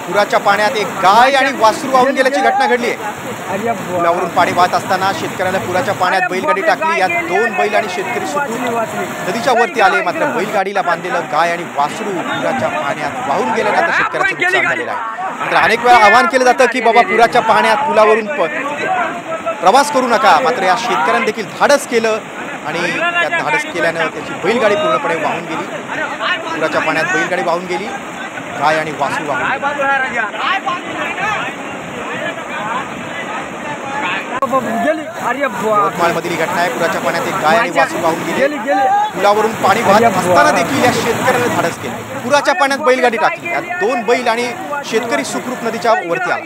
पुराच्या पाण्यात एक गाय आणि वासरू वाहून गेल्याची घटना घडली आहे। पुलावरून पाणी वाहत असताना शेतकऱ्याला पुराच्या पाण्यात बैलगाडी टाकली। यात 2 बैल आणि शेतकरी सुखरूप नदीच्या वरती आले, मात्र बैलगाडीला बांधलेलं गाय आणि वासरू पुराच्या पाण्यात वाहून गेल्याने आता शेतकऱ्याचं नुकसान झालेलं आहे। मात्र अनेक वेळा आवाहन केलं जातं की बाबा पुराच्या पाण्यात पुलावरून प्रवास करू नका, मात्र या शेतकऱ्यांनी देखील धाडस केलं आणि त्या धाडस केल्यानं त्याची बैलगाडी पूर्णपणे वाहून गेली। पुराच्या पाण्यात बैलगाडी वाहून गेली, गाय आणि वासरू वाहून यवतमाळमधील ही घटना आहे। पुराच्या पाण्यात एक गाय आणि वासरू वाहून गेली। पुलावरून पाणी वाहत असताना देखील या शेतकऱ्याने धाडस केले, पुराच्या पाण्यात बैलगाडी टाकली। यात 2 बैल आणि शेतकरी सुखरूप नदीच्या वरती आला।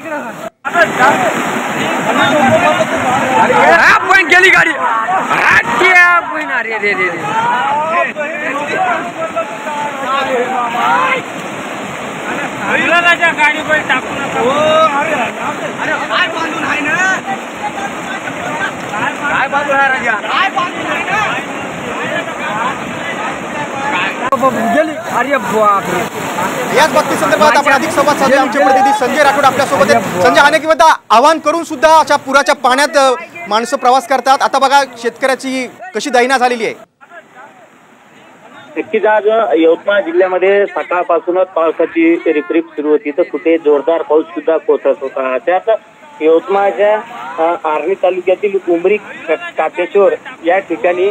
गेली गाडी गाडी पण टाकू नका। काय बांधून आहे ना, काय बांधून आहे राजा, काय बांधून आहे ना गेली। अरे बापरे, याच बाबती संदर्भात आपण अधिक संवाद साधूया। आमचे प्रतिनिधी संजय राठोड आपल्या सोबत आहेत। संजय, अनेक वेळा आवाहन करून सुद्धा अशा पुराच्या पाण्यात माणसं प्रवास करतात, आता बघा शेतकऱ्याची कशी दैना झालेली आहे। नक्कीच आज यवतमाळ जिल्ह्यामध्ये सकाळपासूनच पावसाची रिपरिप सुरू होती, तर कुठे जोरदार पाऊस सुद्धा कोसळत होता। त्यात यवतमाळच्या आर्णी तालुक्यातील उमरी काटेश्वर या ठिकाणी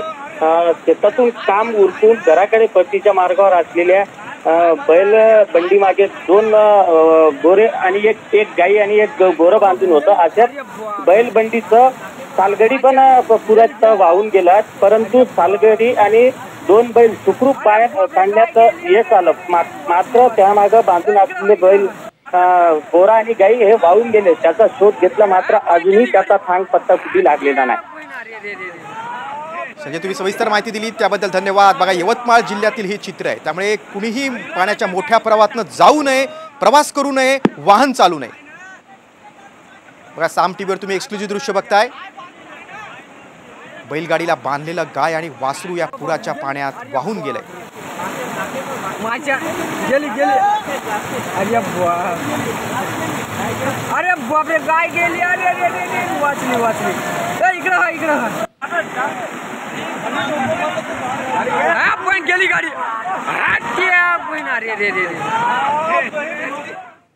शेतातून काम उरकून घराकडे परतीच्या मार्गावर असलेल्या बैल बंडी मागे 2 गोरे आणि एक गाई आणि एक गोरं बांधून होतं। अशाच बैलबंडीचं सालगडी पण पुरात वाहून गेला, परंतु सालगडी आणि 2 बैल सुखरूप बाहेर काढण्यात यश आलं। मात्र त्यामागं बांधून असलेले बैल गोरा आणि गाई हे वाहून गेले। त्याचा शोध घेतला, मात्र अजूनही त्याचा थांग पत्ता कुठे लागलेला नाही। संजय, तुम्ही सविस्तर माहिती दिली त्याबद्दल धन्यवाद। बघा, यवतमाळ जिल्ह्यातील ही चित्र आहे, त्यामुळे कुणीही पाण्याच्या मोठ्या प्रवाहातनं जाऊ नये, प्रवास करू नये, वाहन चालू नये। बघा, साम टीव्हीवर तुम्ही एक्सक्लुझिव्ह दृश्य बघताय। बैलगाडीला बांधलेलं गाय आणि वासरू या पुराच्या पाण्यात वाहून गेलंय। अरे बापरे, गाय गेली। अरे वाचली वाचली, इकडं पण गेली गाडी। अरे